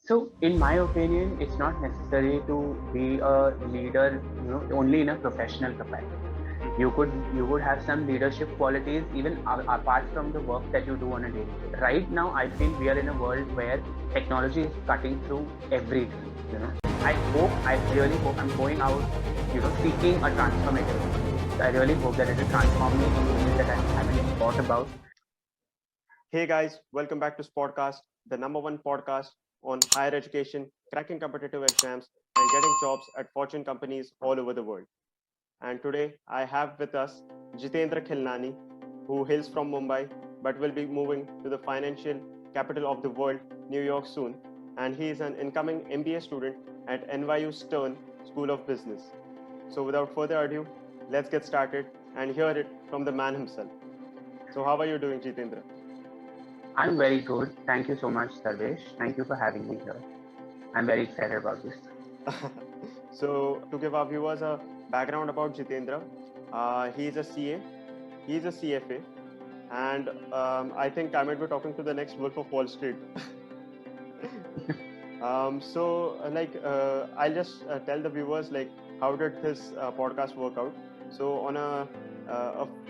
So, in my opinion, it's not necessary to be a leader, only in a professional capacity. You would have some leadership qualities even apart from the work that you do on a daily basis. Right now, I feel we are in a world where technology is cutting through everything. I really hope I'm going out, seeking a transformative change. So I really hope that it will transform me in ways that I haven't thought about. Hey guys, welcome back to Sportcast, the number one podcast on higher education, cracking competitive exams, and getting jobs at fortune companies all over the world. And today I have with us Jitendra Khilnani, who hails from Mumbai but will be moving to the financial capital of the world, New York, soon. And he is an incoming MBA student at NYU Stern School of Business. So without further ado, let's get started and hear it from the man himself. So, how are you doing, Jitendra? I'm very good. Thank you so much, Sarvesh. Thank you for having me here. I'm very excited about this. So, to give our viewers a background about Jitendra, he is a CA, he is a CFA, and I think I might be talking to the next Wolf of Wall Street. I'll just tell the viewers how did this podcast work out. So, on a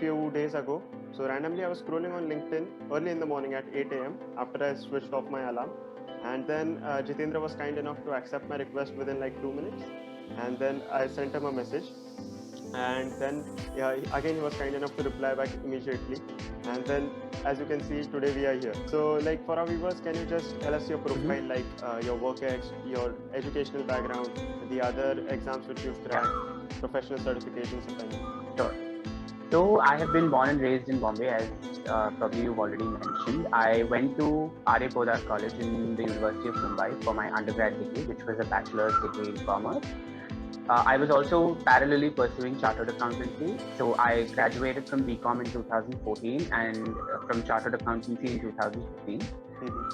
few days ago, so randomly I was scrolling on LinkedIn early in the morning at 8 a.m. after I switched off my alarm, and then Jitendra was kind enough to accept my request within like 2 minutes, and then I sent him a message, and then again he was kind enough to reply back immediately, and then as you can see today we are here. So like for our viewers, can you just tell us your profile, your work ex, your educational background, the other exams which you've cracked, professional certifications, if any? Sure. So I have been born and raised in Bombay, as probably you've already mentioned. I went to R.A. Podar College in the University of Mumbai for my undergrad degree, which was a bachelor's degree in commerce. I was also parallelly pursuing chartered accountancy. So I graduated from BCom in 2014 and from chartered accountancy in 2015.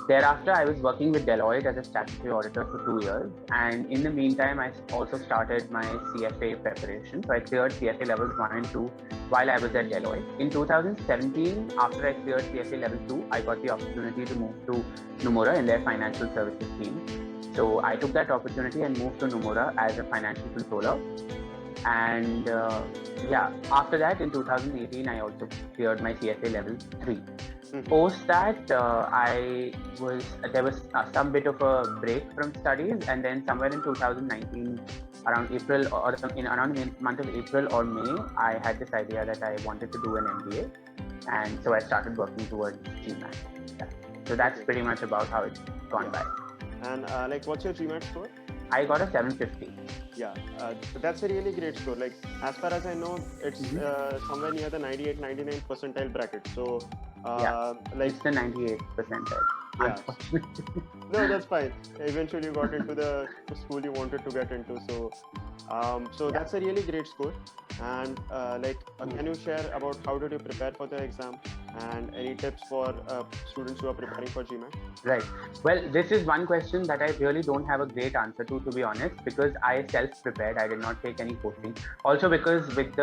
Thereafter, I was working with Deloitte as a statutory auditor for 2 years. And in the meantime, I also started my CFA preparation. So I cleared CFA levels 1 and 2 while I was at Deloitte. In 2017, after I cleared CFA level 2, I got the opportunity to move to Nomura in their financial services team. So I took that opportunity and moved to Nomura as a financial controller. And after that, in 2018, I also cleared my CFA level 3. Post that, there was some bit of a break from studies, and then somewhere in 2019, around April or around the month of April or May, I had this idea that I wanted to do an MBA, and so I started working towards GMAT. Yeah. So that's pretty much about how it's gone by. And what's your GMAT score? I got a 750. Yeah, that's a really great score. Like, as far as I know, it's somewhere near the 98-99 percentile bracket. So, it's the 98 percentile. Yeah. No, that's fine. Eventually, you got into the school you wanted to get into. So, that's a really great score. And can you share about how did you prepare for the exam and any tips for students who are preparing for GMAT? Right. Well, this is one question that I really don't have a great answer to be honest, because I self-prepared. I did not take any coaching. Also, because with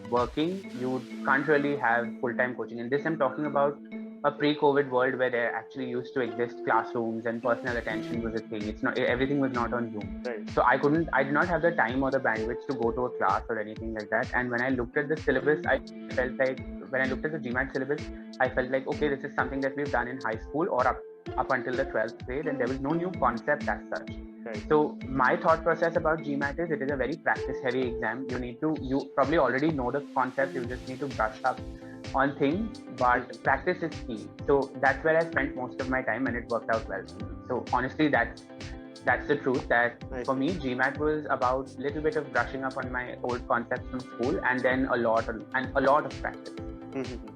working, you can't really have full-time coaching. In this, I'm talking about a pre-COVID world where there actually used to exist classrooms and personal attention was a thing. It's not, everything was not on Zoom. Right. So I did not have the time or the bandwidth to go to a class or anything like that. And when I looked at the syllabus, when I looked at the GMAT syllabus, I felt like, okay, this is something that we've done in high school or up until the 12th grade, and there was no new concept as such. Right. So my thought process about GMAT is it is a very practice-heavy exam. You probably already know the concept. You just need to brush up on things, but practice is key. So that's where I spent most of my time, and it worked out well. So honestly, that's the truth. That for me, GMAT was about a little bit of brushing up on my old concepts from school, and then a lot of practice.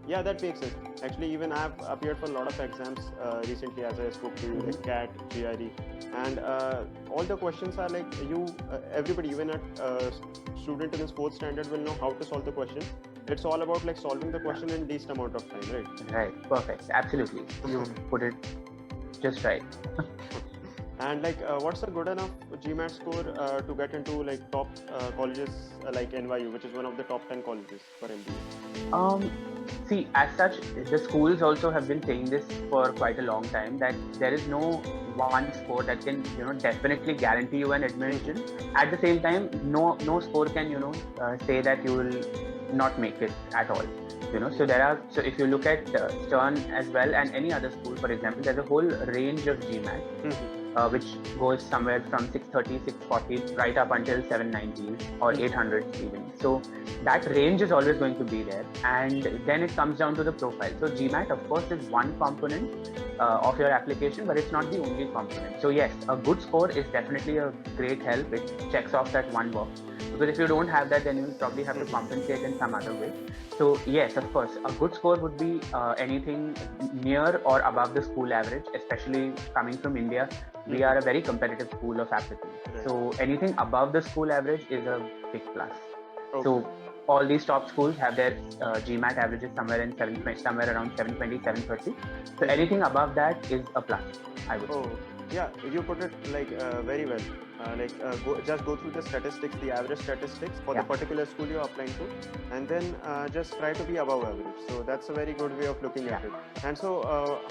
Yeah, that makes sense. Actually, even I've appeared for a lot of exams recently, as I spoke to you, like CAT, GRE, and all the questions are like everybody, even a student in the fourth standard will know how to solve the question. It's all about like solving the question in least amount of time, right? Right, perfect, absolutely. You put it just right. And like, what's a good enough GMAT score to get into like top colleges like NYU, which is one of the top 10 colleges for MBA? See, as such, the schools also have been saying this for quite a long time, that there is no one score that can, definitely guarantee you an admission. At the same time, no score can, say that you will not make it at all. So if you look at Stern as well and any other school, for example, there's a whole range of GMAT. Which goes somewhere from 630, 640, right up until 790 or 800 even. So that range is always going to be there. And then it comes down to the profile. So GMAT, of course, is one component of your application, but it's not the only component. So yes, a good score is definitely a great help. It checks off that one box. Because if you don't have that, then you'll probably have to compensate in some other way. So yes, of course, a good score would be anything near or above the school average, especially coming from India. We are a very competitive pool of applicants. Right. So anything above the school average is a big plus. Okay. So all these top schools have their GMAT averages somewhere around 720, 730. So anything above that is a plus, I would say. Yeah, you put it like very well. Just go through the statistics, the average statistics for the particular school you're applying to, and then just try to be above average. So that's a very good way of looking at it. And so,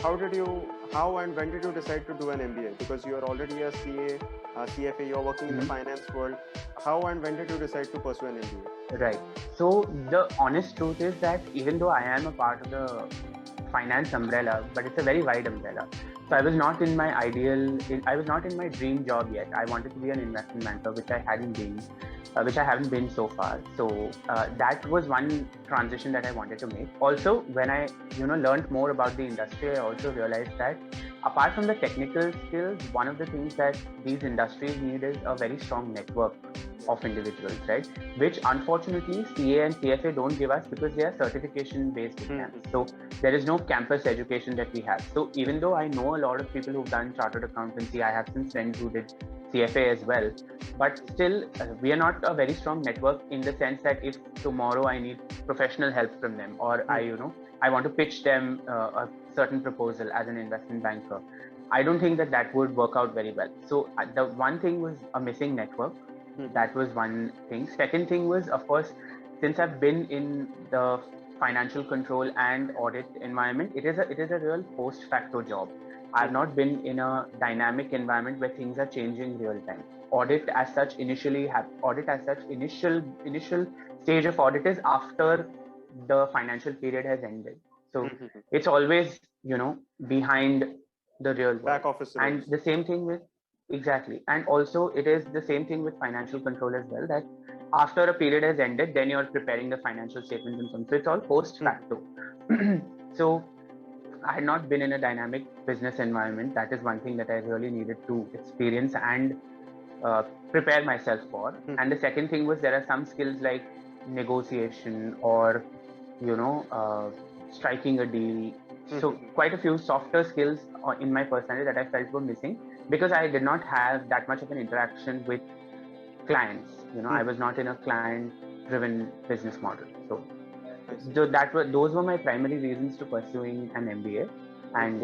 how and when did you decide to do an MBA? Because you are already a CA, CFA, you're working in the finance world. How and when did you decide to pursue an MBA? Right. So the honest truth is that even though I am a part of the finance umbrella, but it's a very wide umbrella. So I was not in my dream job yet. I wanted to be an investment banker, which I haven't been so far. So that was one transition that I wanted to make. Also, when I learned more about the industry, I also realized that apart from the technical skills, one of the things that these industries need is a very strong network of individuals, right? Which unfortunately CA and CFA don't give us because they are certification based exams. So there is no campus education that we have. So even though I know a lot of people who've done chartered accountancy, I have some friends who did CFA as well, but still we are not a very strong network in the sense that if tomorrow I need professional help from them, or I want to pitch them a certain proposal as an investment banker, I don't think that would work out very well. So the one thing was a missing network. That was one thing. Second thing was, of course, since I've been in the financial control and audit environment, it is a real post facto job. I've not been in a dynamic environment where things are changing real time. Audit as such initial stage of audit is after the financial period has ended. So it's always behind the real world. Back office. And the same thing with exactly. And also it is the same thing with financial control as well, that after a period has ended, then you're preparing the financial statements and so on. So it's all post facto. So I had not been in a dynamic business environment. That is one thing that I really needed to experience and prepare myself for. And the second thing was, there are some skills like negotiation or striking a deal. So quite a few softer skills in my personality that I felt were missing, because I did not have that much of an interaction with clients. I was not in a client-driven business model. So those were my primary reasons to pursuing an MBA, and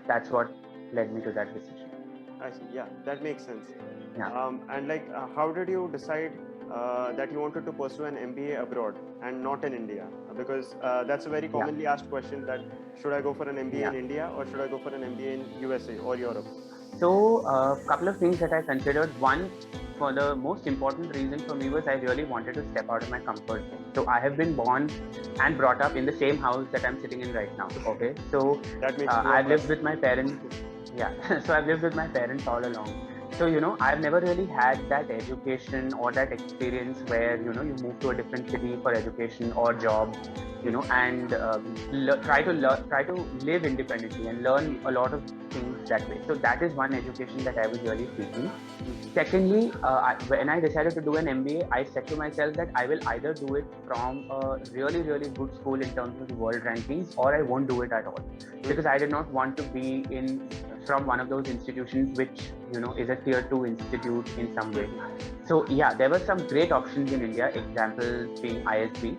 that's what led me to that decision. I see. Yeah, that makes sense. Yeah. And like, how did you decide that you wanted to pursue an MBA abroad and not in India? Because that's a very commonly asked question, that should I go for an MBA in India or should I go for an MBA in USA or Europe? So a couple of things that I considered. One, for the most important reason for me, was I really wanted to step out of my comfort zone. So I have been born and brought up in the same house that I'm sitting in right now. Okay, so that makes I've lived with my parents. So I've lived with my parents all along. So I've never really had that education or that experience where you move to a different city for education or job, and try to live independently and learn a lot of things that way. So that is one education that I was really seeking. Secondly, when I decided to do an MBA, I said to myself that I will either do it from a really, really good school in terms of the world rankings, or I won't do it at all, because I did not want to be from one of those institutions which is a tier 2 institute in some way. So there were some great options in India, example being ISB,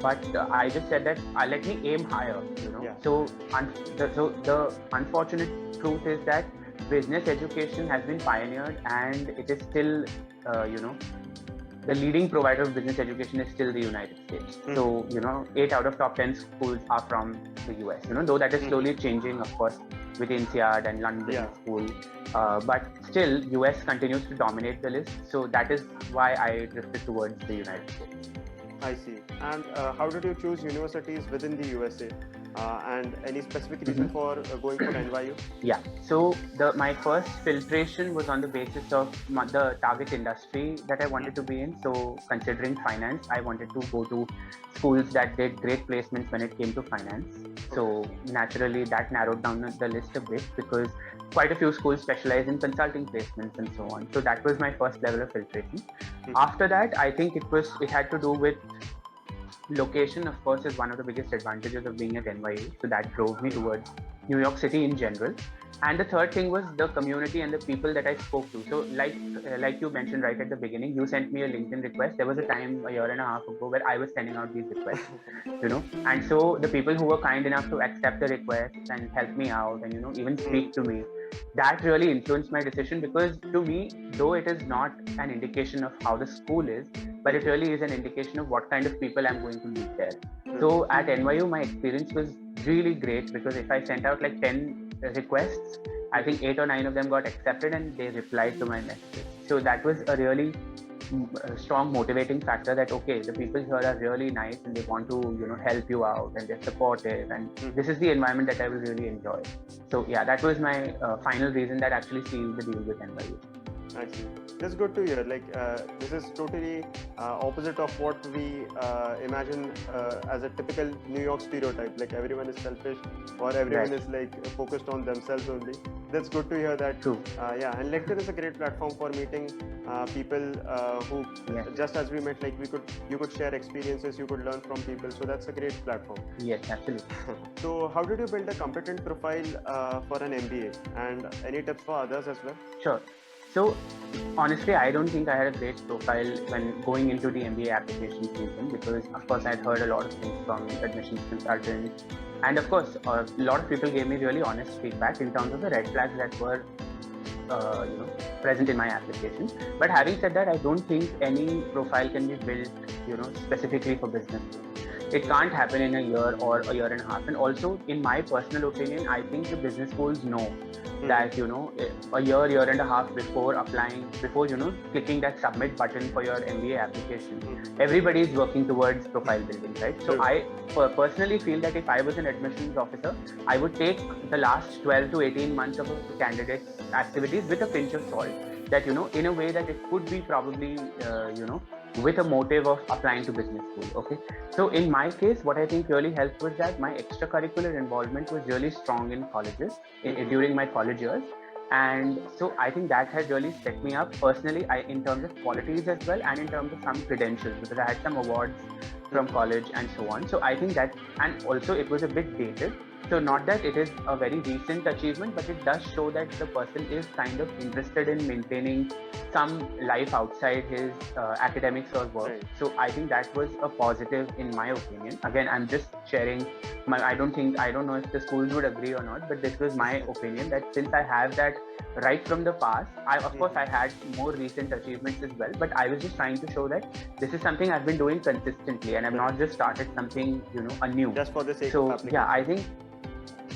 but I just said that let me aim higher. So the unfortunate truth is that business education has been pioneered, and it is still, the leading provider of business education is still the United States. So, 8 out of top 10 schools are from the US, though that is slowly changing, of course, with INSEAD and London Business School. But still, US continues to dominate the list. So that is why I drifted towards the United States. I see. And how did you choose universities within the USA? And any specific reason for going for NYU? Yeah. So my first filtration was on the basis of the target industry that I wanted to be in. So considering finance, I wanted to go to schools that did great placements when it came to finance. So naturally, that narrowed down the list a bit because quite a few schools specialize in consulting placements and so on. So that was my first level of filtration. After that, I think it had to do with location, of course, is one of the biggest advantages of being at NYU. So that drove me towards New York City in general. And the third thing was the community and the people that I spoke to. So like you mentioned right at the beginning, you sent me a LinkedIn request. There was a time a year and a half ago where I was sending out these requests, and so the people who were kind enough to accept the request and help me out and, even speak to me, that really influenced my decision, because to me, though it is not an indication of how the school is, but it really is an indication of what kind of people I'm going to meet there. So at NYU, my experience was really great, because if I sent out like 10 requests, I think 8 or 9 of them got accepted and they replied to my message. So that was a really strong motivating factor that, okay, the people here are really nice and they want to, help you out and they're supportive, and this is the environment that I will really enjoy. So yeah, that was my final reason that actually sealed the deal with NYU. I see. That's good to hear. Like this is totally opposite of what we imagine as a typical New York stereotype. Like everyone is selfish, or everyone is like focused on themselves only. That's good to hear that. True. Yeah, and LinkedIn is a great platform for meeting people who, just as we met, like you could share experiences, you could learn from people. So that's a great platform. Yes, absolutely. So how did you build a competent profile for an MBA, and any tips for others as well? Sure. So honestly, I don't think I had a great profile when going into the MBA application season, because of course I'd heard a lot of things from admissions consultants, and of course a lot of people gave me really honest feedback in terms of the red flags that were present in my application. But having said that, I don't think any profile can be built specifically for business. It can't happen in a year or a year and a half. And also, in my personal opinion, I think the business schools know that, a year and a half before applying, before, clicking that submit button for your MBA application, everybody is working towards profile building, right? So I personally feel that if I was an admissions officer, I would take the last 12 to 18 months of a candidate's activities with a pinch of salt. That, in a way that it could be probably, with a motive of applying to business school. Okay. So in my case, what I think really helped was that my extracurricular involvement was really strong in colleges, during my college years. And so I think that had really set me up personally, in terms of qualities as well, and in terms of some credentials, because I had some awards from college and so on. So I think that, and also it was a bit dated. So not that it is a very recent achievement, but it does show that the person is kind of interested in maintaining some life outside his academics or work. Right. So I think that was a positive in my opinion. Again, I'm just sharing I don't know if the schools would agree or not, but this was my opinion, that since I have that right from the past, of course I had more recent achievements as well, but I was just trying to show that this is something I've been doing consistently, and I've not just started something, anew. Just for the sake of application. Yeah, I think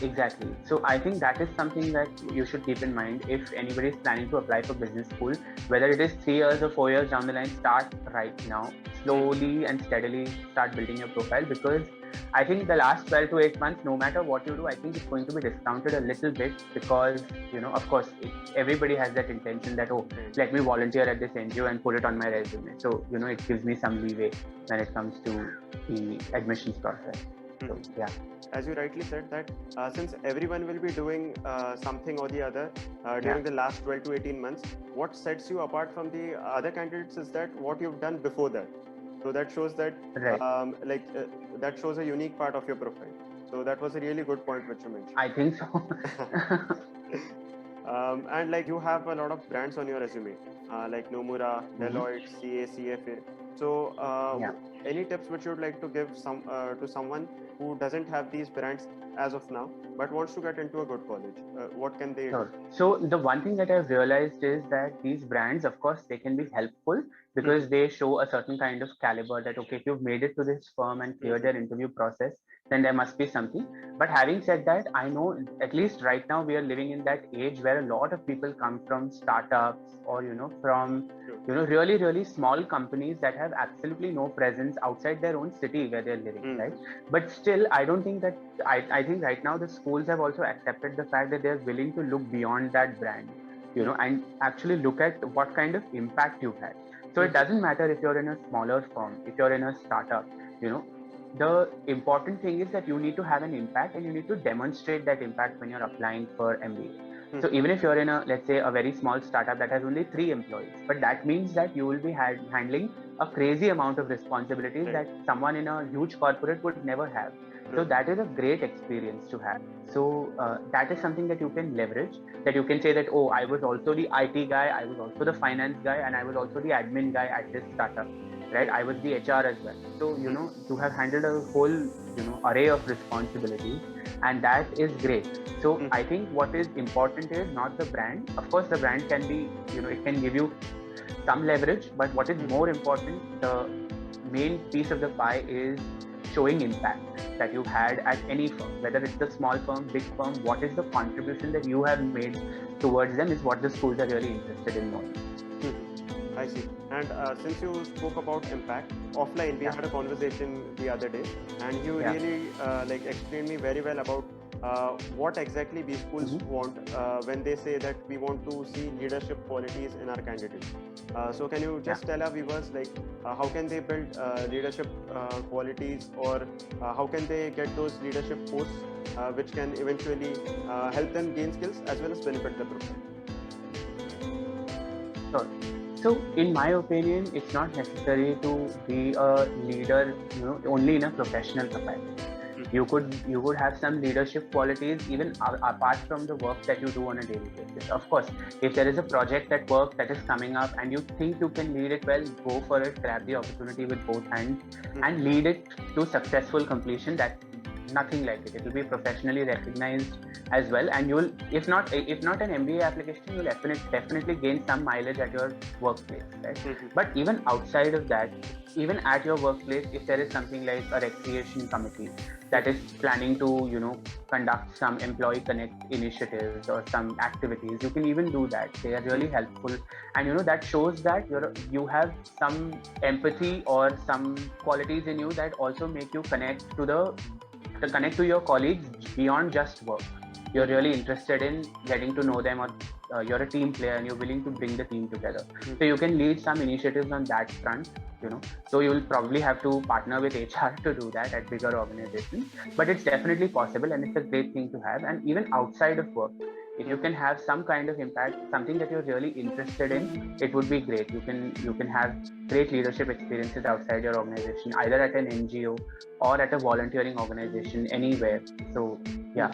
exactly. So I think that is something that you should keep in mind if anybody is planning to apply for business school, whether it is 3 years or 4 years down the line. Start right now, slowly and steadily start building your profile, because I think the last 12 to 8 months, no matter what you do, I think it's going to be discounted a little bit, because, of course, everybody has that intention that, let me volunteer at this NGO and put it on my resume. So, it gives me some leeway when it comes to the admissions process. So, yeah. As you rightly said that since everyone will be doing something or the other during the last 12 to 18 months, what sets you apart from the other candidates is that what you've done before that. So that shows that that shows a unique part of your profile. So that was a really good point which you mentioned. I think so. And like you have a lot of brands on your resume, like Nomura, Deloitte, CA, CFA. So, Yeah. any tips which you would like to give to someone who doesn't have these brands as of now, but wants to get into a good college? What can they do? Sure. So the one thing that I've realized is that these brands, of course, they can be helpful because they show a certain kind of caliber that, okay, if you've made it to this firm and cleared their interview process, then there must be something. But having said that, I know at least right now we are living in that age where a lot of people come from startups or, from, really, really small companies that have absolutely no presence outside their own city where they're living, right? But still, I don't think that, I think right now the schools have also accepted the fact that they're willing to look beyond that brand, and actually look at what kind of impact you've had. So it doesn't matter if you're in a smaller firm, if you're in a startup, the important thing is that you need to have an impact and you need to demonstrate that impact when you're applying for MBA. So even if you're in let's say, a very small startup that has only 3 employees, but that means that you will be handling a crazy amount of responsibilities that someone in a huge corporate would never have. So that is a great experience to have. So that is something that you can leverage, that you can say that, oh, I was also the IT guy, I was also the finance guy, and I was also the admin guy at this startup, right? I was the HR as well. So, you have handled a whole, array of responsibilities, and that is great. So I think what is important is not the brand. Of course, the brand can be, it can give you some leverage, but what is more important, the main piece of the pie is showing impact that you've had at any firm, whether it's a small firm, big firm. What is the contribution that you have made towards them is what the schools are really interested in knowing. I see. And since you spoke about impact offline, we had a conversation the other day, and you really explained me very well about what exactly these schools want when they say that we want to see leadership qualities in our candidates. So can you just tell our viewers how can they build leadership qualities, or how can they get those leadership posts which can eventually help them gain skills as well as benefit the profile? Sure. So, in my opinion, it's not necessary to be a leader, only in a professional capacity. You could have some leadership qualities even apart from the work that you do on a daily basis. Of course, if there is a project at work that is coming up and you think you can lead it well, go for it, grab the opportunity with both hands and lead it to successful completion. That's nothing like it. It will be professionally recognized as well, and you'll, if not an MBA application, you'll definitely gain some mileage at your workplace, right? But even outside of that, even at your workplace, if there is something like a recreation committee that is planning to conduct some employee connect initiatives or some activities, you can even do that. They are really helpful, and that shows that you have some empathy or some qualities in you that also make you connect to your colleagues beyond just work. You're really interested in getting to know them, or you're a team player and you're willing to bring the team together. So you can lead some initiatives on that front, So you'll probably have to partner with HR to do that at bigger organizations, but it's definitely possible and it's a great thing to have. And even outside of work, if you can have some kind of impact, something that you're really interested in, it would be great. You can have great leadership experiences outside your organization, either at an NGO or at a volunteering organization, anywhere. So yeah,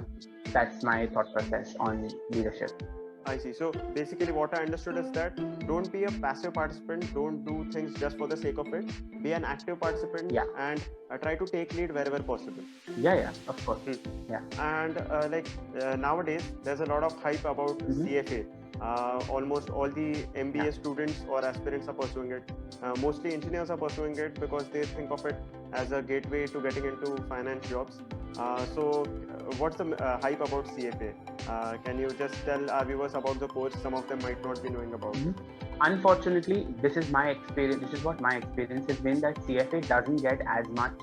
that's my thought process on leadership. I see. So basically what I understood is that don't be a passive participant, don't do things just for the sake of it, be an active participant and try to take lead wherever possible. Yeah, of course. Yeah. And nowadays there's a lot of hype about CFA. Almost all the MBA students or aspirants are pursuing it. Mostly engineers are pursuing it because they think of it as a gateway to getting into finance jobs. So what's the hype about CFA? Can you just tell our viewers about the course? Some of them might not be knowing about it. Unfortunately, this is my experience. This is what my experience has been, that CFA doesn't get as much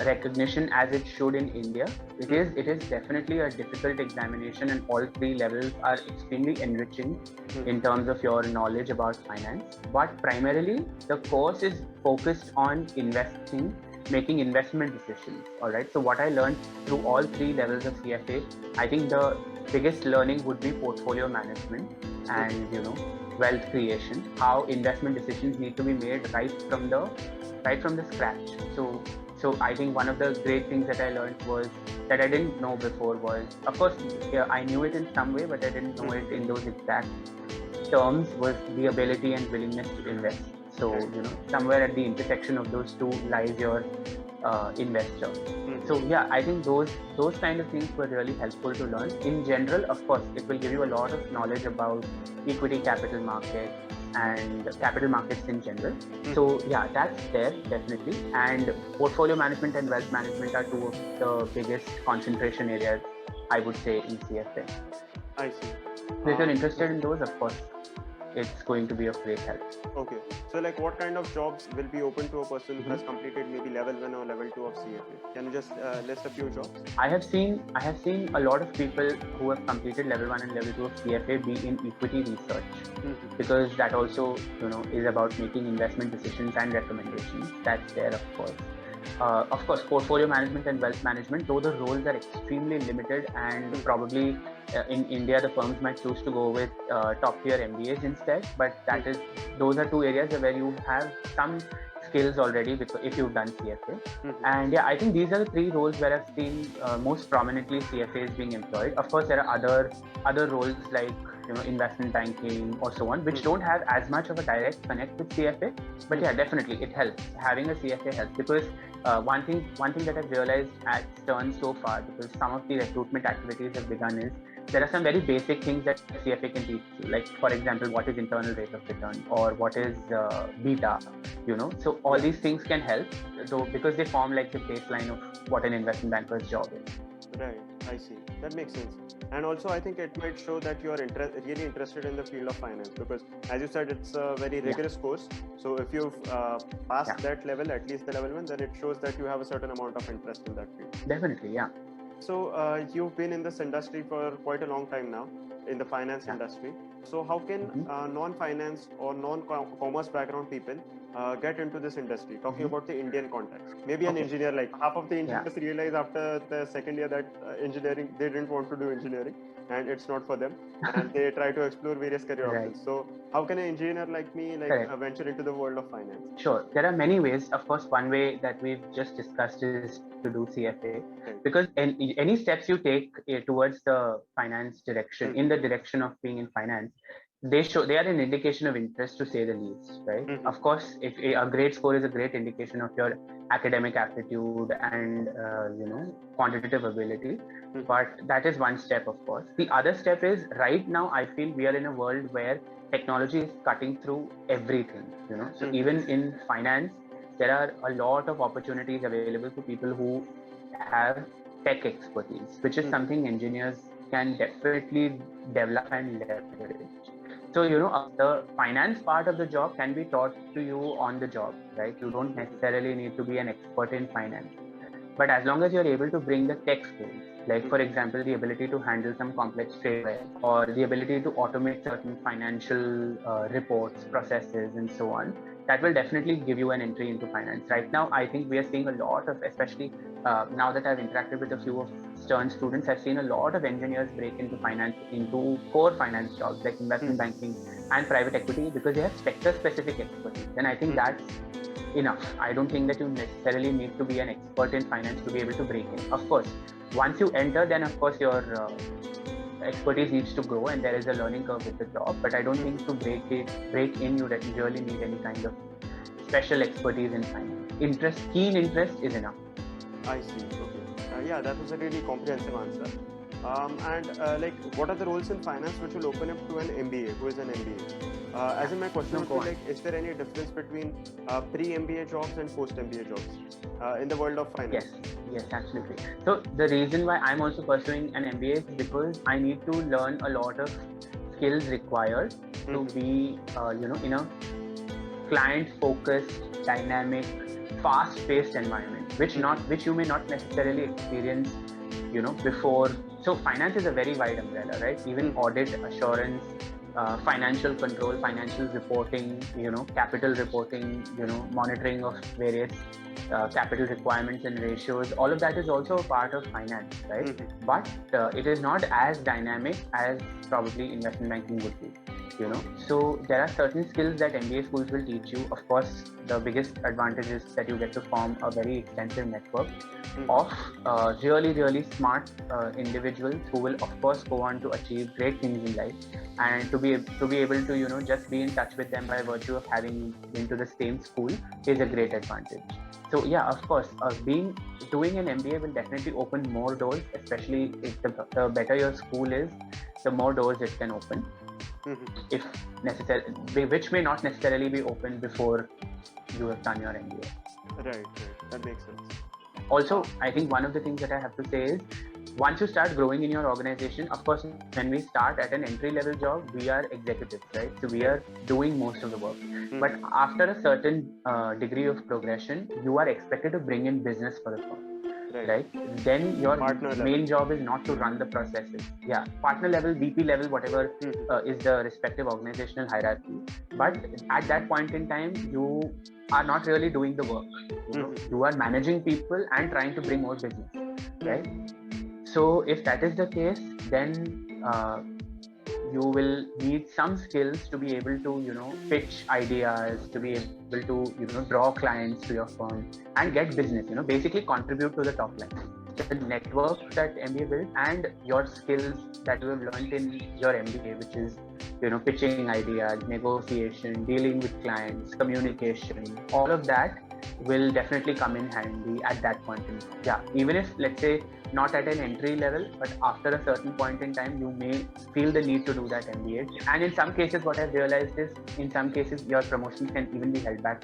recognition as it should in India. It is definitely a difficult examination, and all 3 levels are extremely enriching in terms of your knowledge about finance. But primarily, the course is focused on investing, making investment decisions. All right. So what I learned through all 3 levels of CFA, I think the biggest learning would be portfolio management and wealth creation. How investment decisions need to be made right from the scratch. So So I think one of the great things that I learned was that I didn't know before was, of course, I knew it in some way, but I didn't know it in those exact terms, was the ability and willingness to invest. So, somewhere at the intersection of those two lies your investor. So yeah, I think those kind of things were really helpful to learn. In general, of course, it will give you a lot of knowledge about equity capital markets and capital markets in general. So yeah, that's there definitely. And portfolio management and wealth management are two of the biggest concentration areas, I would say, in CFA. I see. So if you're interested in those, of course, it's going to be of great help. Okay. So like what kind of jobs will be open to a person who has completed maybe level 1 or level 2 of CFA? Can you just list a few jobs? I have seen a lot of people who have completed level 1 and level 2 of CFA be in equity research, because that also, is about making investment decisions and recommendations. That's there, of course. Of course, portfolio management and wealth management, though the roles are extremely limited, and probably in India the firms might choose to go with top tier MBAs instead, but those are two areas where you have some skills already if you've done CFA. And yeah, I think these are the three roles where I've seen most prominently CFAs being employed. Of course, there are other roles like investment banking or so on, which don't have as much of a direct connect with CFA, but yeah, definitely it helps. Having a CFA helps, because one thing that I've realized at Stern so far, because some of the recruitment activities have begun, is there are some very basic things that CFA can teach you, like for example, what is internal rate of return or what is beta, so all these things can help, so because they form like the baseline of what an investment banker's job is. Right, I see. That makes sense. And also, I think it might show that you are really interested in the field of finance, because as you said, it's a very rigorous course. So if you've passed that level, at least the level 1, then it shows that you have a certain amount of interest in that field. Definitely, yeah. So you've been in this industry for quite a long time now, in the finance industry. So how can non-finance or non-commerce background people get into this industry? Talking about the Indian context. Maybe an engineer, like half of the engineers realize after the second year that engineering, they didn't want to do engineering and it's not for them. And they try to explore various career options. So how can an engineer like me venture into the world of finance? Sure. There are many ways. Of course, one way that we've just discussed is to do CFA, because any steps you take towards the finance direction, in the direction of being in finance, they are an indication of interest, to say the least, right? Of course, if a great score is a great indication of your academic aptitude and quantitative ability, but that is one step, of course. The other step is, right now I feel we are in a world where technology is cutting through everything, so even in finance there are a lot of opportunities available to people who have tech expertise, which is something engineers can definitely develop and leverage. So, the finance part of the job can be taught to you on the job, right? You don't necessarily need to be an expert in finance. But as long as you're able to bring the tech skills, like for example, the ability to handle some complex trade or the ability to automate certain financial reports, processes, and so on, that will definitely give you an entry into finance. Right now, I think we are seeing a lot of, especially now that I've interacted with a few of Stern students, I've seen a lot of engineers break into finance, into core finance jobs like investment banking and private equity, because they have sector-specific expertise. And I think that's enough. I don't think that you necessarily need to be an expert in finance to be able to break in. Of course, once you enter, then of course your expertise needs to grow and there is a learning curve with the job. But I don't think to break in, you really need any kind of special expertise in finance. Keen interest is enough. I see. Okay. Yeah, that was a really comprehensive answer. What are the roles in finance which will open up to an MBA? Who is an MBA? As in my question would be is there any difference between pre-MBA jobs and post-MBA jobs in the world of finance? Yes, absolutely. So the reason why I'm also pursuing an MBA is because I need to learn a lot of skills required to be, in a client-focused, dynamic, fast-paced environment, which you may not necessarily experience, before. So finance is a very wide umbrella, right? Even audit, assurance, financial control, financial reporting, capital reporting, monitoring of various capital requirements and ratios. All of that is also a part of finance, right? But it is not as dynamic as probably investment banking would be. So there are certain skills that MBA schools will teach you. Of course, the biggest advantage is that you get to form a very extensive network of really, really smart individuals who will, of course, go on to achieve great things in life. And to be able to just be in touch with them by virtue of having been to the same school is a great advantage. So yeah, of course, doing an MBA will definitely open more doors, especially if the better your school is, the more doors it can open. If necessary, which may not necessarily be open before you have done your MBA. Right. That makes sense. Also, I think one of the things that I have to say is, once you start growing in your organization, of course, when we start at an entry-level job, we are executives, right? So we are doing most of the work. But after a certain degree of progression, you are expected to bring in business for the firm. Right? Then your main job is not to run the processes. Yeah, partner level, VP level, whatever is the respective organizational hierarchy. But at that point in time, you are not really doing the work. You are managing people and trying to bring more business, right? So if that is the case, then you will need some skills to be able to pitch ideas, to be able to draw clients to your firm and get business, basically contribute to the top line. The network that MBA built and your skills that you have learned in your MBA, which is pitching ideas, negotiation, dealing with clients, communication, all of that will definitely come in handy at that point in time. Yeah, even if, let's say, not at an entry level, but after a certain point in time, you may feel the need to do that MBA. And in some cases, what I've realized is, in some cases, your promotion can even be held back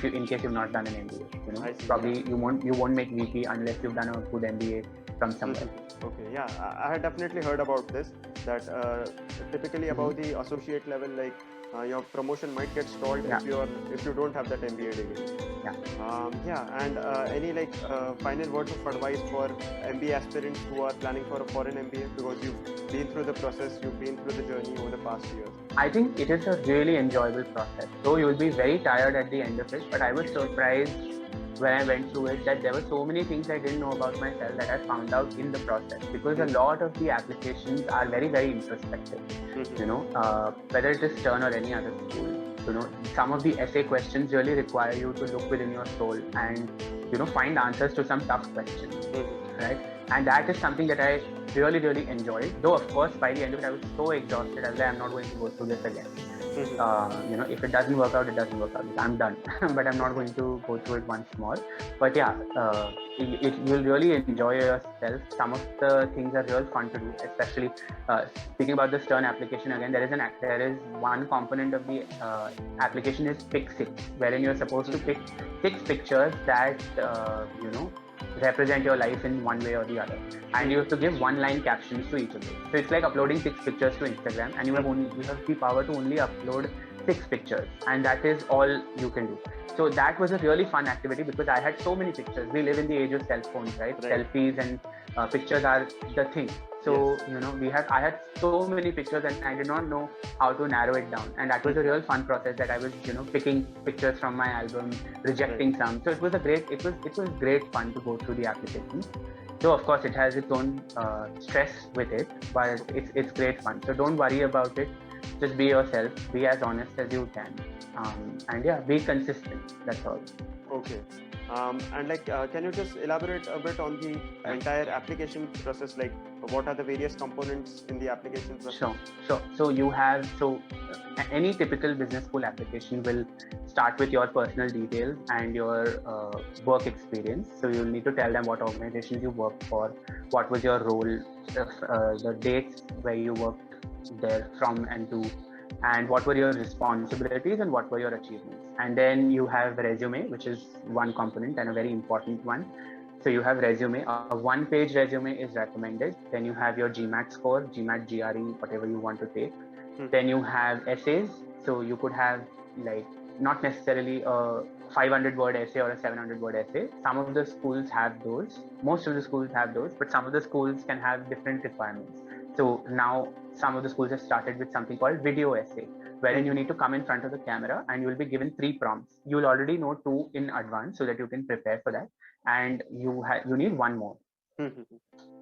in case you've not done an MBA. Probably you won't make VP unless you've done a good MBA from somewhere. Okay, yeah, I had definitely heard about this. That typically above the associate level, like your promotion might get stalled if you don't have that MBA degree. And any final words of advice for MBA aspirants who are planning for a foreign MBA, because you've been through the process, you've been through the journey over the past years? I think it is a really enjoyable process. So you'll be very tired at the end of it, but I was surprised when I went through it that there were so many things I didn't know about myself that I found out in the process, because a lot of the applications are very, very introspective. Whether it is Stern or any other school, some of the essay questions really require you to look within your soul and find answers to some tough questions, right? And that is something that I really, really enjoyed. Though of course by the end of it I was so exhausted, I was like, I'm not going to go through this again. If it doesn't work out, it doesn't work out. I'm done. But I'm not going to go through it once more. But yeah, you'll really enjoy yourself. Some of the things are real fun to do, especially speaking about the Stern application again. There is one component of the application is pick 6, wherein you're supposed to pick 6 pictures that represent your life in one way or the other, and you have to give 1-line captions to each of those. So it's like uploading 6 pictures to Instagram, and you have the power to only upload 6 pictures, and that is all you can do. So that was a really fun activity because I had so many pictures. We live in the age of cell phones, right? Selfies and pictures are the thing. So I had so many pictures and I did not know how to narrow it down, and that was a real fun process that I was picking pictures from my album, rejecting some. So it was great fun to go through the application. So of course it has its own stress with it, but it's great fun. So don't worry about it. Just be yourself. Be as honest as you can, and be consistent. That's all. Okay. Can you just elaborate a bit on the entire application process? Like, what are the various components in the application process? Sure. So any typical business school application will start with your personal details and your work experience. So you'll need to tell them what organizations you worked for, what was your role, the dates where you worked there from and to, and what were your responsibilities and what were your achievements. And then you have resume, which is one component and a very important one. So you have resume, a 1-page resume is recommended. Then you have your GMAT score, GMAT, GRE, whatever you want to take. Then you have essays. So you could have not necessarily a 500-word essay or a 700-word essay. Some of the schools have those. Most of the schools have those, but some of the schools can have different requirements. So now some of the schools have started with something called video essay, wherein you need to come in front of the camera and you will be given 3 prompts. You will already know 2 in advance so that you can prepare for that, and you need 1 more.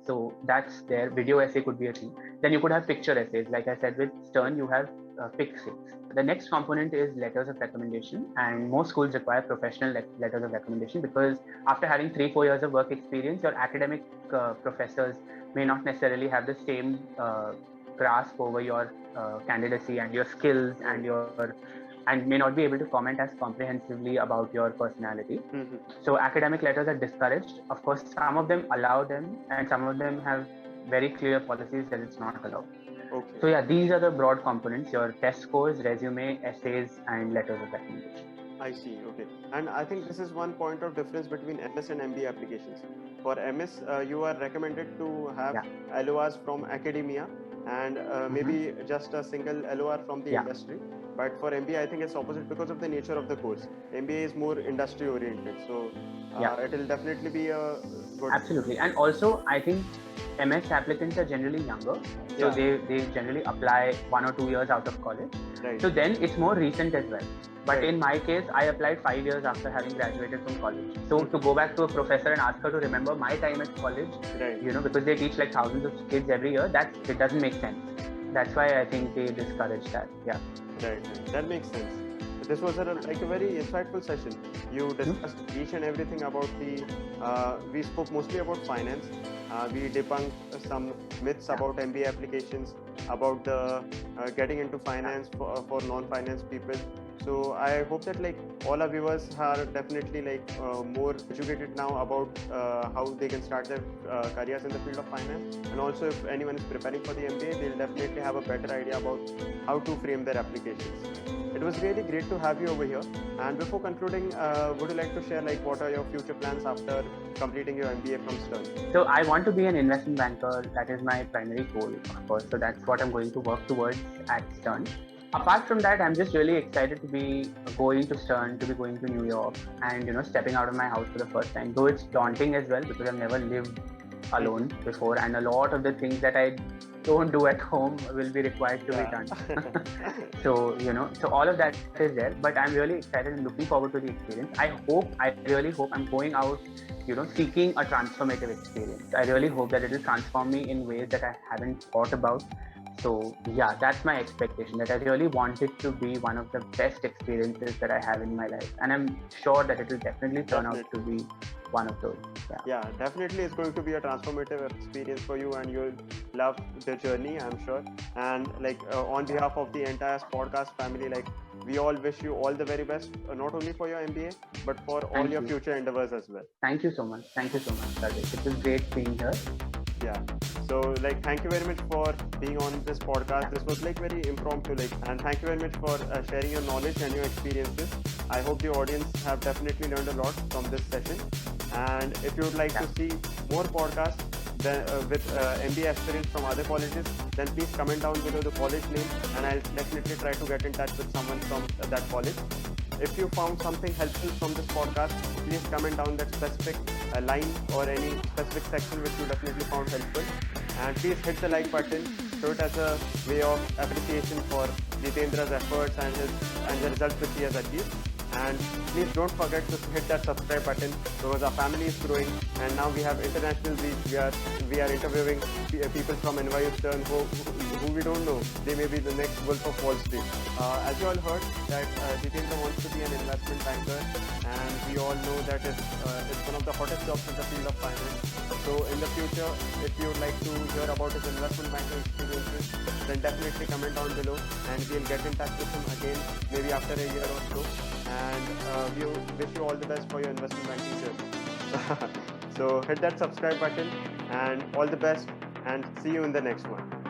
So that's there. Video essay could be a thing. Then you could have picture essays. Like I said, with Stern, you have pick 6. The next component is letters of recommendation, and most schools require professional letters of recommendation because after having 3-4 years of work experience, your academic professors may not necessarily have the same grasp over your candidacy and your skills and may not be able to comment as comprehensively about your personality. So academic letters are discouraged. Of course, some of them allow them, and some of them have very clear policies that it's not allowed. Okay. So yeah, these are the broad components: your test scores, resume, essays, and letters of recommendation. I see. Okay. And I think this is one point of difference between MS and MBA applications. For MS, you are recommended to have LORs from academia and maybe just a single LOR from the industry. But for MBA, I think it's opposite because of the nature of the course. MBA is more industry oriented. So it will definitely be a good... Absolutely. And also, I think MS applicants are generally younger. So they generally apply 1 or 2 years out of college. Right. So then it's more recent as well. But in my case, I applied 5 years after having graduated from college. So to go back to a professor and ask her to remember my time at college, because they teach like thousands of kids every year, it doesn't make sense. That's why I think they discourage that. Yeah. Right. That makes sense. This was a very insightful session. You discussed each and everything about we spoke mostly about finance. We debunked some myths about MBA applications, about the getting into finance for non-finance people. So I hope that all our viewers are definitely more educated now about how they can start their careers in the field of finance, and also if anyone is preparing for the MBA, they'll definitely have a better idea about how to frame their applications. It was really great to have you over here. And before concluding, would you like to share what are your future plans after completing your MBA from Stern? So I want to be an investment banker. That is my primary goal, of course. So that's what I'm going to work towards at Stern. Apart from that, I'm just really excited to be going to Stern, to be going to New York, and stepping out of my house for the first time. Though it's daunting as well because I've never lived alone before, and a lot of the things that I don't do at home will be required to be done. So all of that is there. But I'm really excited and looking forward to the experience. I really hope I'm going out, seeking a transformative experience. I really hope that it will transform me in ways that I haven't thought about. So yeah, that's my expectation, that I really want it to be one of the best experiences that I have in my life. And I'm sure that it will definitely turn out to be one of those. Yeah, definitely it's going to be a transformative experience for you, and you'll love the journey, I'm sure. And on behalf of the entire podcast family, we all wish you all the very best, not only for your MBA, but for all your future endeavors as well. Thank you so much. Rajesh. It was great being here. Yeah. So thank you very much for being on this podcast. This was very impromptu, and thank you very much for sharing your knowledge and your experiences. I hope the audience have definitely learned a lot from this session. And if you would like to see more podcasts with MBA aspirants from other colleges, then please comment down below the college name, and I'll definitely try to get in touch with someone from that college. If you found something helpful from this podcast, please comment down that specific line or any specific section which you definitely found helpful. And please hit the like button, show it as a way of appreciation for Jitendra's efforts and the results which he has achieved. And please don't forget to hit that subscribe button, because our family is growing and now we have international reach. We are interviewing people from NYU Stern who we don't know. They may be the next Wolf of Wall Street. As you all heard, that Jitendra wants to be an investment banker, and we all know that it's one of the hottest jobs in the field of finance. So in the future, if you would like to hear about his investment banking experiences, then definitely comment down below, and we'll get in touch with him again, maybe after a year or so. And we wish you all the best for your investment banking journey. So hit that subscribe button, and all the best, and see you in the next one.